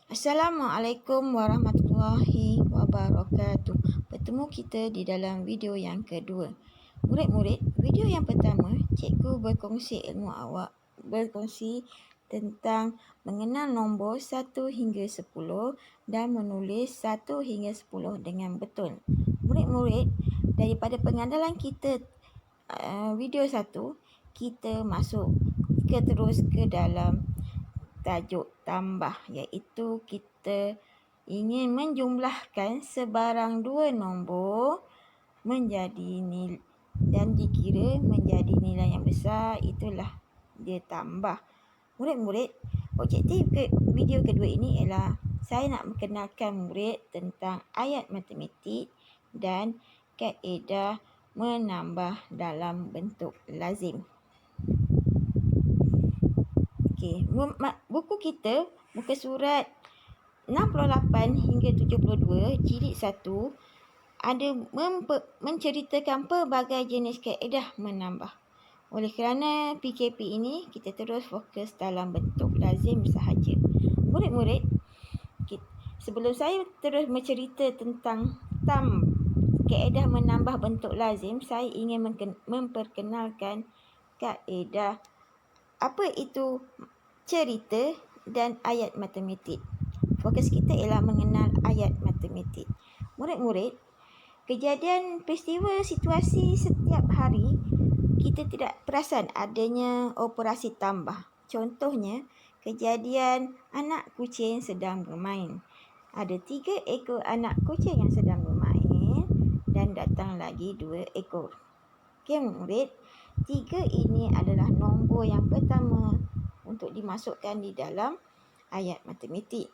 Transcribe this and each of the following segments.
Assalamualaikum warahmatullahi wabarakatuh. Bertemu kita di dalam video yang kedua. Murid-murid, video yang pertama, cikgu berkongsi tentang mengenal nombor 1 hingga 10 dan menulis 1 hingga 10 dengan betul. Murid-murid, daripada pengandalan kita video 1, kita terus ke dalam tajuk tambah, iaitu kita ingin menjumlahkan sebarang dua nombor menjadi nilai dan dikira menjadi nilai yang besar, itulah dia tambah. Murid-murid, objektif video kedua ini ialah saya nak mengenalkan murid tentang ayat matematik dan kaedah menambah dalam bentuk lazim. Okey, buku kita, muka surat 68 hingga 72, jilid 1, ada menceritakan pelbagai jenis kaedah menambah. Oleh kerana PKP ini, kita terus fokus dalam bentuk lazim sahaja. Murid-murid, sebelum saya terus mencerita tentang kaedah menambah bentuk lazim, saya ingin memperkenalkan kaedah apa itu cerita dan ayat matematik. Fokus kita ialah mengenal ayat matematik. Murid-murid, kejadian peristiwa situasi setiap hari kita tidak perasan adanya operasi tambah. Contohnya, kejadian anak kucing sedang bermain. Ada 3 ekor anak kucing yang sedang bermain dan datang lagi 2 ekor. Okey, murid, 3 ini adalah nombor yang pertama untuk dimasukkan di dalam ayat matematik.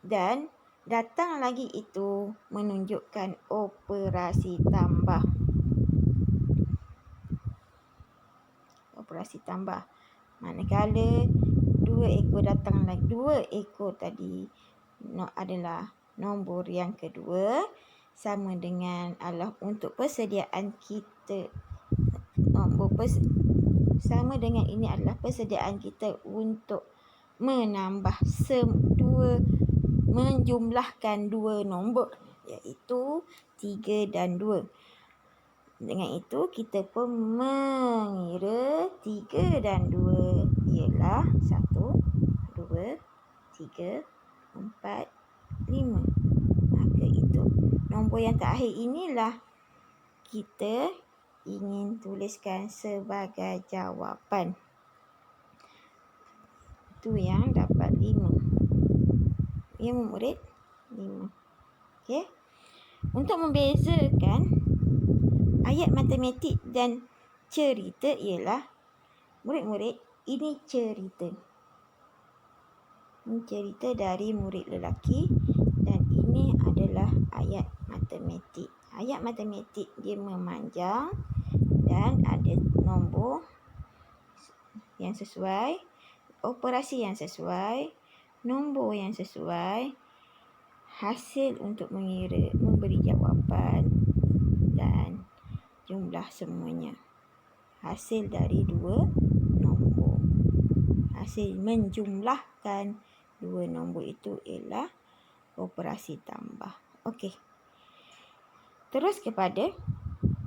Dan datang lagi itu menunjukkan operasi tambah. Operasi tambah. Manakala 2 ekor datang lagi, 2 ekor tadi adalah nombor yang kedua, sama dengan adalah untuk persediaan kita. Sama dengan ini adalah persediaan kita untuk menjumlahkan dua nombor, iaitu 3 dan 2. Dengan itu kita pun mengira 3 dan 2 ialah 1, 2, 3, 4, 5. Maka itu nombor yang terakhir inilah kita ingin tuliskan sebagai jawapan. Itu yang dapat 5. Ya, murid? 5. Okey. Untuk membezakan ayat matematik dan cerita ialah, murid-murid, ini cerita. Ini cerita dari murid lelaki dan ini adalah ayat matematik. Ayat matematik dia memanjang dan ada nombor yang sesuai, operasi yang sesuai, nombor yang sesuai, hasil untuk mengira, memberi jawapan dan jumlah semuanya. Hasil dari 2 nombor. Hasil menjumlahkan 2 nombor itu ialah operasi tambah. Okey. Terus kepada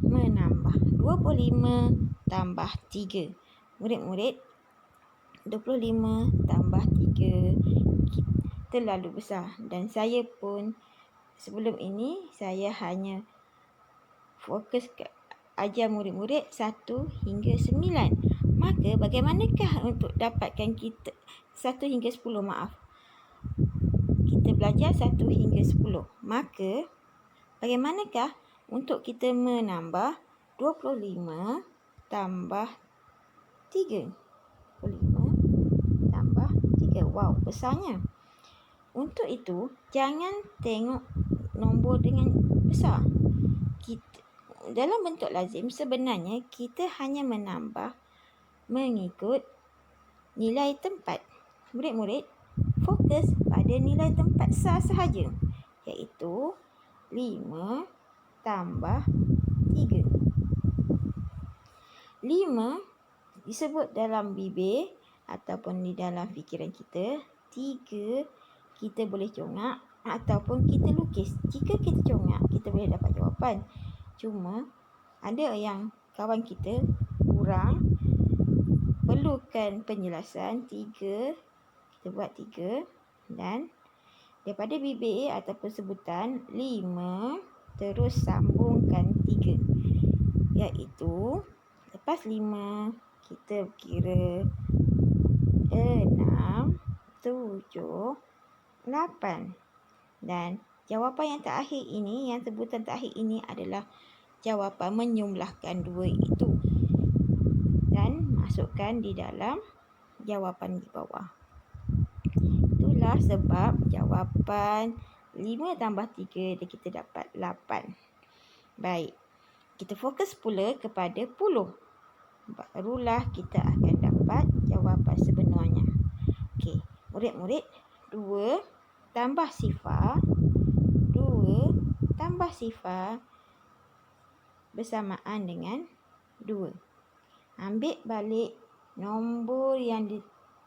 menambah. 25 tambah 3. Murid-murid, 25 tambah 3 terlalu besar. Dan saya pun sebelum ini, saya hanya fokus ajar murid-murid 1 hingga 9. Maka bagaimanakah untuk dapatkan kita 1 hingga 10, kita belajar 1 hingga 10. Maka bagaimanakah untuk kita menambah 25 tambah 3? 25 tambah 3. Wow, besarnya. Untuk itu, jangan tengok nombor dengan besar. Dalam bentuk lazim, sebenarnya kita hanya menambah mengikut nilai tempat. Murid-murid, fokus pada nilai tempat sahaja, iaitu 5 tambah 3. 5 disebut dalam bibir ataupun di dalam fikiran kita. 3 kita boleh congak ataupun kita lukis. Jika kita congak, kita boleh dapat jawapan. Cuma ada yang kawan kita kurang, perlukan penjelasan 3, kita buat 3, dan daripada bibir ataupun sebutan 5 terus sambungkan 3, iaitu lepas 5 kita kira 6, 7, 8. Dan jawapan yang terakhir ini, yang sebutan terakhir ini adalah jawapan menjumlahkan 2 itu. Dan masukkan di dalam jawapan di bawah. Itulah sebab jawapan 5 tambah 3 dan kita dapat 8. Baik, kita fokus pula kepada puluh. Barulah kita akan dapat jawapan sebenarnya. Okey, murid-murid, 2 tambah sifar, 2 tambah sifar bersamaan dengan 2. Ambil balik nombor yang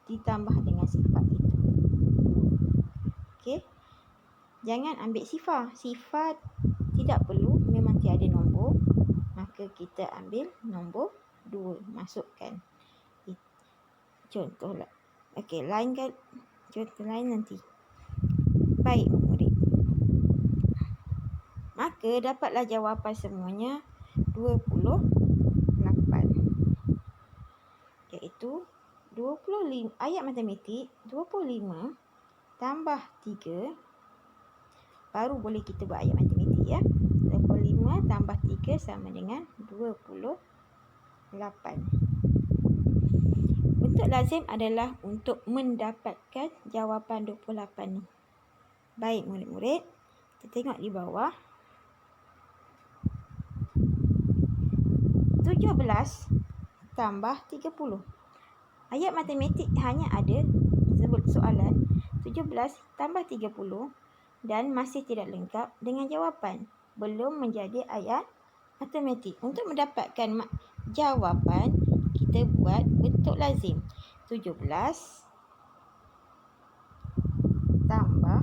ditambah dengan sifar itu. Okey. Jangan ambil sifar. Sifar tidak perlu, memang tiada nombor. Maka kita ambil nombor 2, masukkan. Contohlah. Okey, lain kan. Contoh lain nanti. Baik, murid. Maka dapatlah jawapan semuanya 28. Iaitu 25, ayat matematik 25 tambah 3, baru boleh kita buat ayat matematik ya. 25 tambah 3 sama dengan 28. Bentuk lazim adalah untuk mendapatkan jawapan 28 ni. Baik murid-murid, kita tengok di bawah. 17 tambah 30. Ayat matematik hanya ada soalan 17 tambah 30 dan masih tidak lengkap dengan jawapan. Belum menjadi ayat matematik. Untuk mendapatkan jawapan, kita buat bentuk lazim. 17 tambah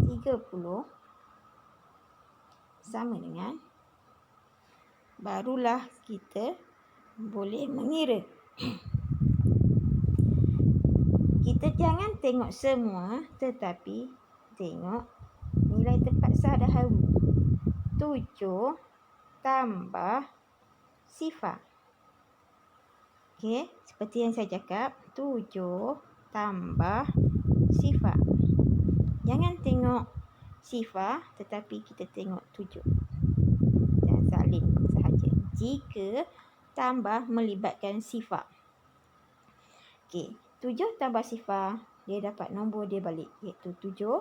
30 sama dengan, barulah kita boleh mengira. Kita jangan tengok semua, tetapi tengok nilai terpaksa dahulu. 7 tambah sifar. Okey, seperti yang saya cakap, 7 tambah sifar. Jangan tengok sifar, tetapi kita tengok 7. Dan salin sahaja. Jika tambah melibatkan sifar. Okey, 7 tambah sifar, dia dapat nombor dia balik, iaitu 7.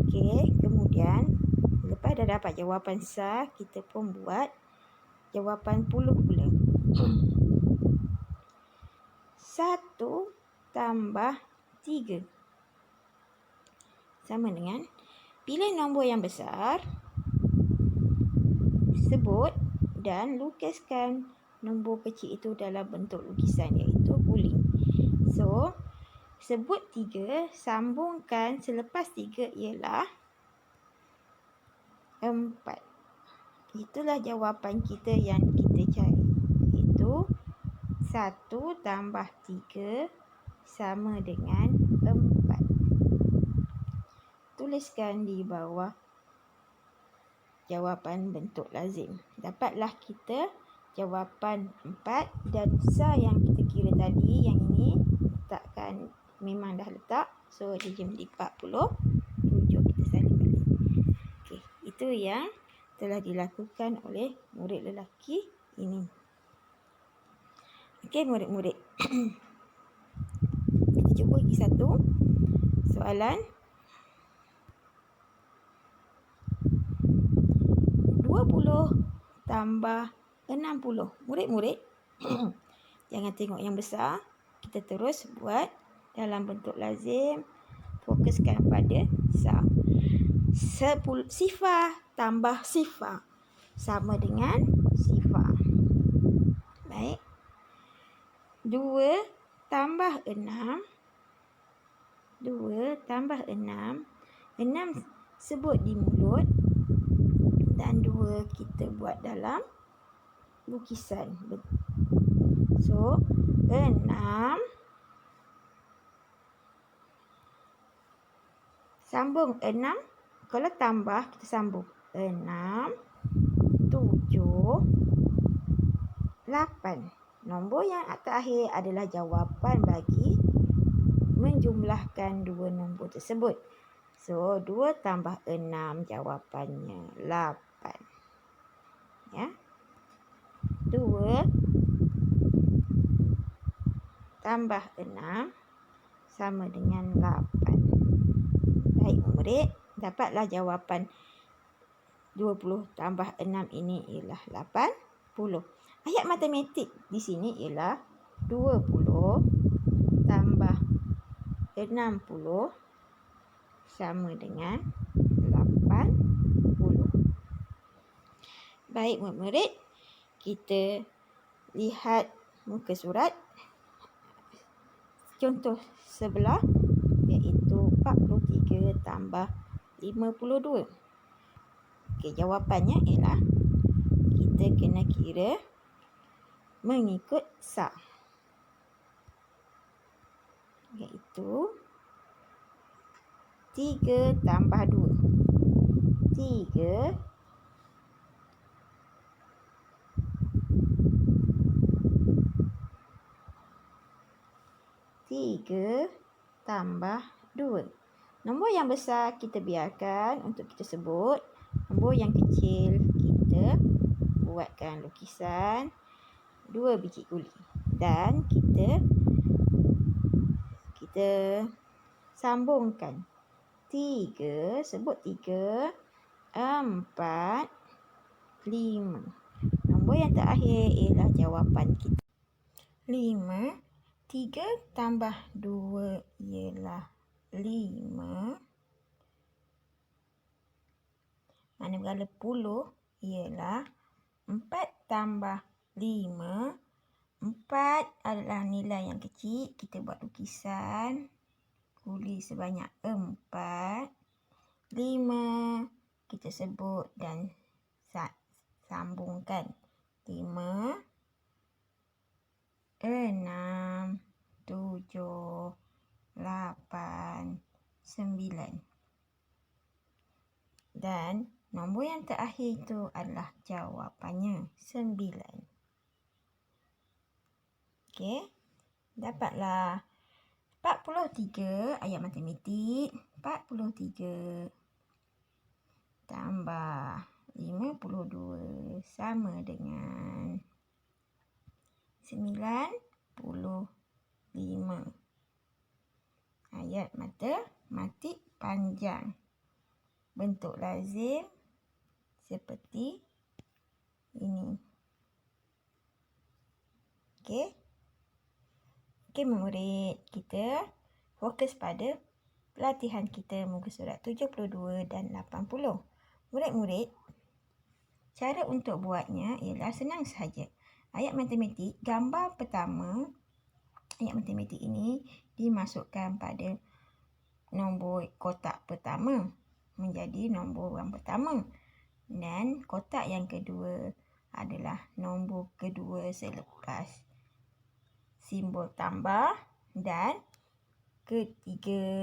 Okey, kemudian lepas dah dapat jawapan sah, kita pun buat jawapan puluh pula. 1 tambah 3 sama dengan, pilih nombor yang besar, sebut dan lukiskan nombor kecil itu dalam bentuk lukisan, iaitu guling. So, sebut 3, sambungkan selepas 3 ialah 4. Itulah jawapan kita yang kita cari. Itu 1 tambah 3 sama dengan 4. Tuliskan di bawah jawapan bentuk lazim. Dapatlah kita jawapan 4 dan sah yang kita kira tadi, yang ini letakkan, memang dah letak. So, dia jadi 47. Kita salin balik. Okey, itu yang telah dilakukan oleh murid lelaki ini. Okey, murid-murid. Kita cuba lagi satu soalan. 20 tambah 60. Murid-murid, jangan tengok yang besar. Kita terus buat dalam bentuk lazim. Fokuskan pada sah. Sifar tambah sifar sama dengan sifar. Baik. 2 tambah 6. 2 3 tambah 6. 6 sebut di mulut dan 2 kita buat dalam lukisan. So 6 sambung 6. Kalau tambah kita sambung 6, 7, 8. Nombor yang terakhir adalah jawapan bagi menjumlahkan dua nombor tersebut. So 2 tambah 6 jawapannya 8. Ya. 2 tambah 6 sama dengan 8. Baik murid, dapatlah jawapan 20 tambah 6 ini ialah 80. Ayat matematik di sini ialah 20 tambah 60 sama dengan 80. Baik murid-murid, kita lihat muka surat contoh sebelah, iaitu 43 tambah 52. Okey, jawapannya ialah kita kena kira mengikut sak, iaitu 3 tambah 2. 3 tambah 2. Nombor yang besar kita biarkan untuk kita sebut. Nombor yang kecil kita buatkan lukisan 2 biji guli. Dan kita sambungkan 3, sebut 3, 4, 5. Nombor yang terakhir ialah jawapan kita. 5. 3 tambah 2 ialah 5. Manakala 10 ialah 4 tambah 5. 4 adalah nilai yang kecil. Kita buat lukisan guli sebanyak 4. 5 kita sebut dan sambungkan. 5, 6, 7, 8, 9. Dan nombor yang terakhir itu adalah jawapannya 9. Okey. Dapatlah 43 ayat matematik. 43 tambah 52 sama dengan 95. Ayat matematik panjang. Bentuk lazim seperti ini. Okey. Okey murid, kita fokus pada pelatihan kita muka surat 72 dan 80. Murid-murid, cara untuk buatnya ialah senang sahaja. Ayat matematik, gambar pertama, ayat matematik ini dimasukkan pada nombor kotak pertama menjadi nombor yang pertama. Dan kotak yang kedua adalah nombor kedua selepas simbol tambah. Dan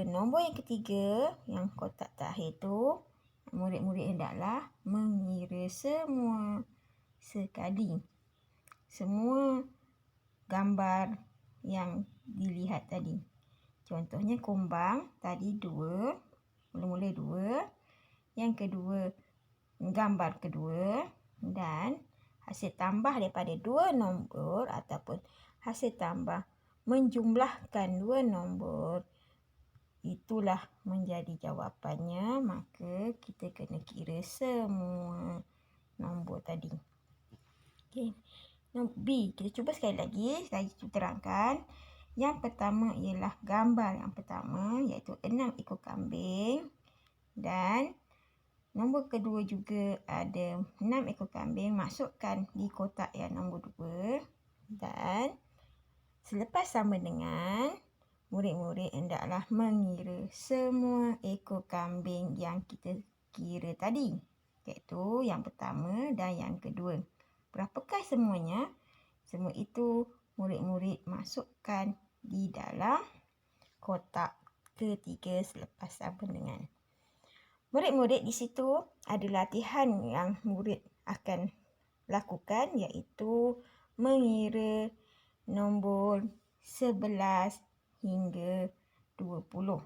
nombor yang ketiga, yang kotak terakhir itu, murid-murid hendaklah mengira semua sekali. Semua gambar yang dilihat tadi. Contohnya kumbang tadi 2, mula-mula 2. Yang kedua, gambar kedua. Dan hasil tambah daripada 2 nombor ataupun hasil tambah menjumlahkan 2 nombor, itulah menjadi jawapannya. Maka kita kena kira semua nombor tadi. Okey. B, kita cuba sekali lagi. Saya terangkan. Yang pertama ialah gambar yang pertama, iaitu 6 ekor kambing. Dan nombor kedua juga ada 6 ekor kambing. Masukkan di kotak yang nombor 2. Dan selepas sama dengan, murid-murid hendaklah mengira semua ekor kambing yang kita kira tadi, iaitu yang pertama dan yang kedua. Berapakah semuanya? Semua itu murid-murid masukkan di dalam kotak ketiga selepas sama dengan. Murid-murid di situ ada latihan yang murid akan lakukan, iaitu mengira nombor 11 hingga 20.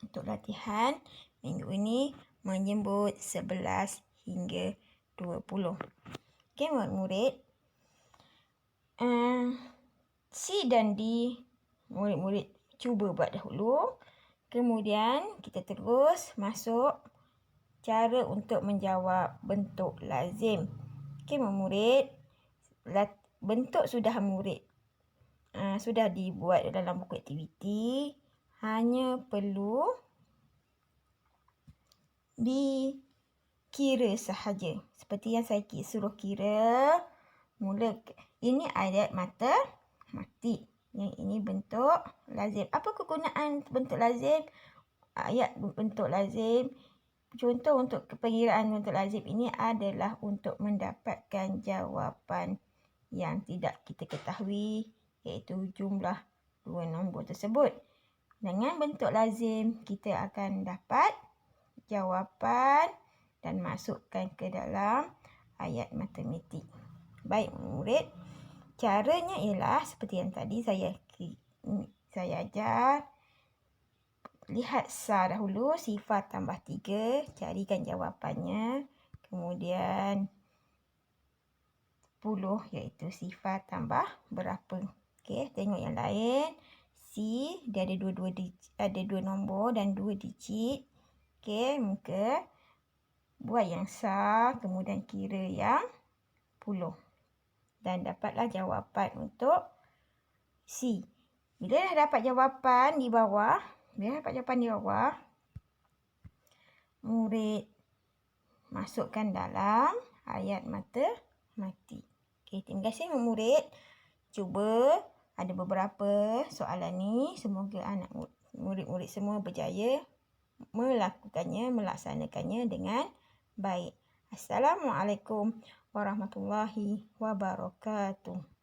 Untuk latihan minggu ini menyebut 11 hingga 20. Okey, murid-murid. C dan D murid-murid cuba buat dahulu. Kemudian kita terus masuk cara untuk menjawab bentuk lazim. Okey, murid. Bentuk sudah murid sudah dibuat dalam buku aktiviti. Hanya perlu dikira sahaja. Seperti yang saya suruh kira. Mula ini ayat matematik. Yang ini bentuk lazim. Apa kegunaan bentuk lazim? Ayat bentuk lazim. Contoh untuk pengiraan bentuk lazim ini adalah untuk mendapatkan jawapan yang tidak kita ketahui, iaitu jumlah dua nombor tersebut. Dengan bentuk lazim, kita akan dapat jawapan dan masukkan ke dalam ayat matematik. Baik, murid. Caranya ialah seperti yang tadi saya ajar. Lihat SAR dahulu, sifar tambah 3, carikan jawapannya. Kemudian 10 iaitu sifar tambah berapa. Okey, tengok yang lain. C, dia ada dua nombor dan 2 digit. Okey, muka buat yang SAR, kemudian kira yang 10. Dan dapatlah jawapan untuk C. Bila dah dapat jawapan di bawah, murid masukkan dalam ayat matematik. Okey, terima kasih murid. Cuba ada beberapa soalan ni. Semoga anak murid-murid semua berjaya melaksanakannya dengan baik. Assalamualaikum warahmatullahi wabarakatuh.